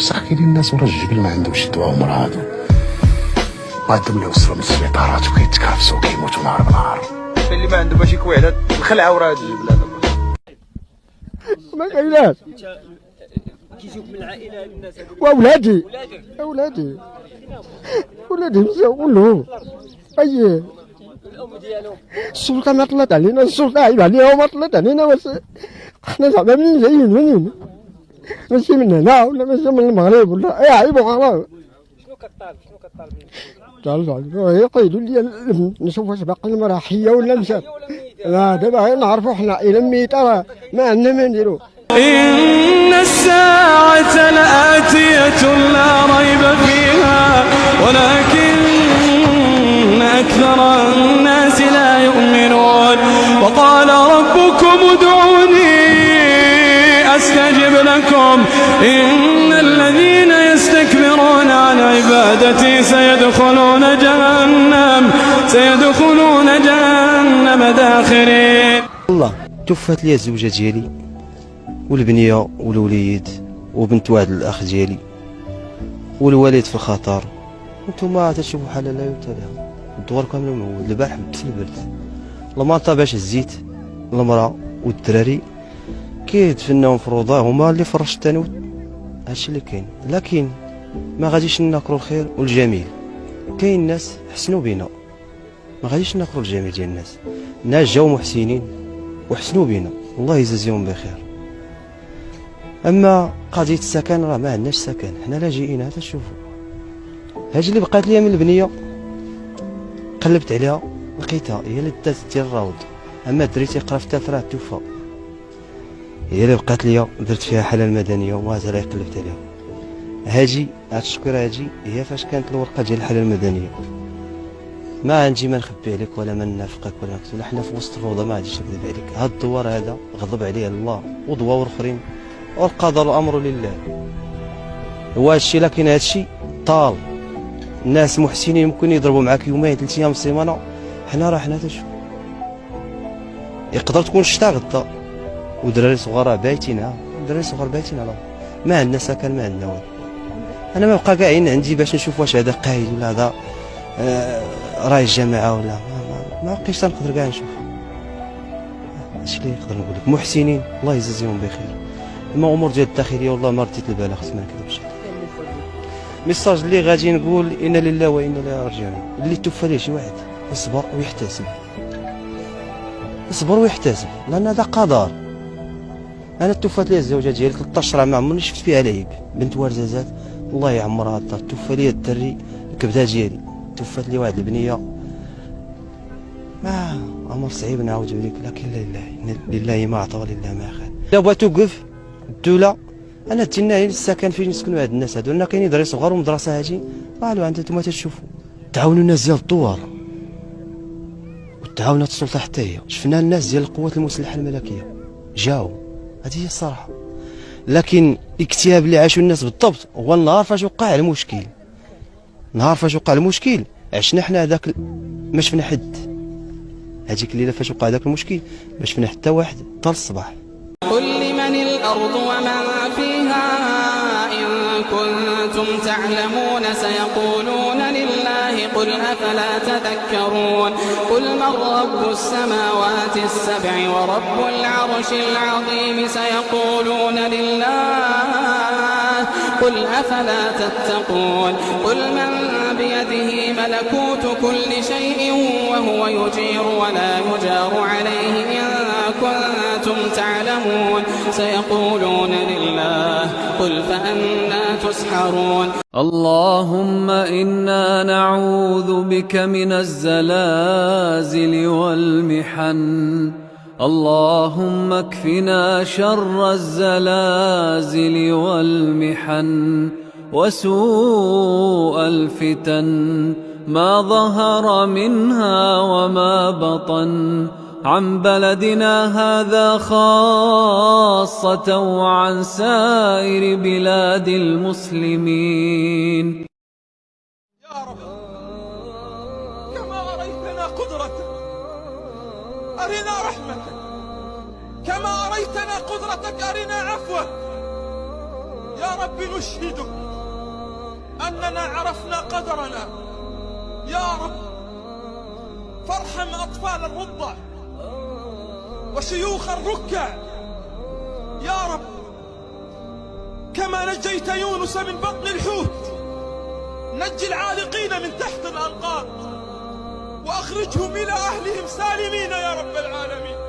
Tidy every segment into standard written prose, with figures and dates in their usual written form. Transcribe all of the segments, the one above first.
بصح كاين الناس ورا الجبل ما عندهمش دواء ومرض غادم اللي وصلوا من السبيطارات وكيتكافسوا وكيموتوا نهار بنهار. اللي ما عنده باش يكوي على الخلعه ورا هاد الجبل هذا ما كايناش. كيجيوك من العائله الناس واولادي مشاو كلهم. اييه الام ديالهم السلطه ما طلعت علينا، السلطه عيب عليها وما طلعت علينا. بس حنا زعما منين جايين منين؟ ماشي من هنا ولا ماشي من المغرب ولا اي عيب وخلاص. شنو كطالب طالب يقيدوا لي نشوف واش باقي المراه حيه ولا مشات. لا دابا نعرفوا حنا الا ميته راه ما عندنا ما نديرو. إن الساعة لآتية لا ريب فيها ولكن أكثر الناس لا يؤمنون. وقال ربكم ادعوني أستجب لكم إن الذين يستكبرون عن عبادتي سيدخلون جهنم داخرين. الله توفات لي الزوجة ديالي والبنيه والوليد وبنت واحد الاخ ديالي والوالد في الخطر. نتوما تشوفوا حاله لا يتلى، الدوار كامل مهول. البارح بت في البرد الماطا باش الزيت المراه والدراري كيدفناهم في الروضه هما اللي فرش التانوت. هادشي اللي كاين، لكن ما غاديش نكروا الخير والجميل. كاين ناس حسنوا بينا، ما غاديش نكروا الجميل ديال الناس جاو محسنين وحسنوا بينا، الله يجازيهم بخير. اما قضيه السكن راه ما عندناش سكن، حنا لا جايين حتى تشوفوا. هاجي اللي بقات ليا من البنيه قلبت عليها لقيتها هي اللي دات ديال الروض، اما الدري تيقرا في الثالث راه توفى. هي اللي بقات ليا درت فيها حاله المدنيه ومازال قلبت عليها. هاجي هاد الشكوره هاجي هي فاش كانت الورقه ديال الحاله المدنيه. ما عندي ما نخبي عليك ولا ما نافقك ولا نكتب، حنا في وسط الروضه ما غاديش نكذب عليك. هاد الدوار هذا غضب عليه الله ودواور اخرين والقدر الامر لله. هو هادشي لكن هادشي طال. الناس محسنين ممكن يضربوا معاك يومين 3 ايام السيمانه، حنا راه حنا تشوف يقدر تكون الشتا غدا ودراري صغار بايتين دراري صغار بايتين ما عندنا سكن ما عندنا والو. انا ما بقى قاعدين عندي باش نشوف واش هذا قايد ولا هذا رئيس جماعه ولا ما بقيتش تنقدر كاع نشوف. هادشي اللي نقدر نقول لك محسنين الله يجازيهم بخير. اما امور ديال الداخليه والله ما رديت البال خصنا ما نكذبش. ميساج اللي غادي نقول انا لله وانا اليه راجعون. اللي توفى ليه شي واحد يصبر ويحتسب، يصبر ويحتسب لان هذا قدر. انا توفات لي الزوجه ديالي 13 عام ما عمرني شفت فيها العيب. بنت ورزازات الله يعمرها الدار. توفى لي الدري الكبده ديالي، توفات لي واحد البنيه. ما امر صعيب نعاود لك، لكن لله ما اعطى ولله ما اخذ. الا بغات توقف الدوله انا تينا السكن فين يسكنوا هاد الناس هادو، لان كاينين دراري صغار ومدرسه هاجي قالوا انتم تشوفوا. تعاونوا الناس ديال الدوار وتعاونات السلطه حتى هي. شفنا الناس ديال القوات المسلحه الملكيه جاو، هذه هي الصراحه. لكن الاكتئاب اللي عاشوا الناس بالضبط هو النهار فاش وقع المشكل. نهار فاش وقع المشكل عشنا حنا هذاك ما شفنا حد. هذيك الليله فاش وقع هذاك المشكل ما شفنا حتى واحد حتى الصباح. قل لمن الأرض ومن فيها إن كنتم تعلمون سيقولون لله قل أفلا تذكرون. قل من رب السماوات السبع ورب العرش العظيم سيقولون لله قل أفلا تتقون. قل من بيده ملكوت كل شيء وهو يجير ولا يجار عليه إن كنتم تعلمون سيقولون لله قل فأنى تسحرون. اللهم إنا نعوذ بك من الزلازل والمحن. اللهم اكفنا شر الزلازل والمحن وسوء الفتن ما ظهر منها وما بطن عن بلدنا هذا خاصة وعن سائر بلاد المسلمين. يا رب كما أريتنا قدرتك أرنا رحمتك، كما أريتنا قدرتك أرنا عفوك. يا رب نشهدك أننا عرفنا قدرنا. يا رب فارحم أطفال الرضع وشيوخ الركع. يا رب كما نجيت يونس من بطن الحوت نجي العالقين من تحت الأنقاض وأخرجهم إلى أهلهم سالمين يا رب العالمين.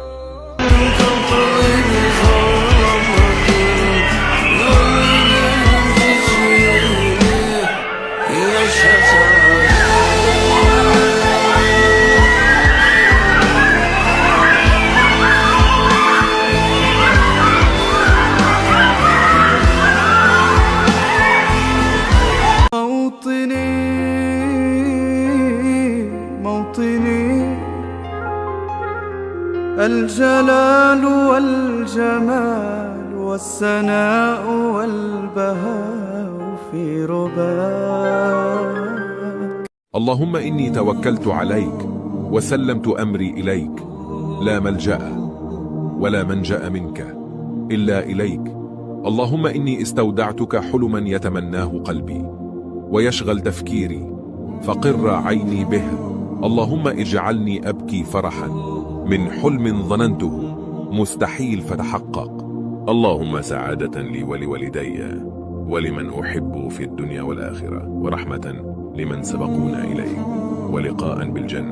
موطني الجلال والجمال والسناء والبهاء في رباك. اللهم إني توكلت عليك وسلمت أمري إليك، لا ملجأ ولا منجأ منك إلا إليك. اللهم إني استودعتك حلما يتمناه قلبي ويشغل تفكيري فقر عيني به. اللهم اجعلني أبكي فرحا من حلم ظننته مستحيل فتحقق. اللهم سعادة لي ولوالدي ولمن أحب في الدنيا والآخرة، ورحمة لمن سبقونا إليه، ولقاء بالجنة.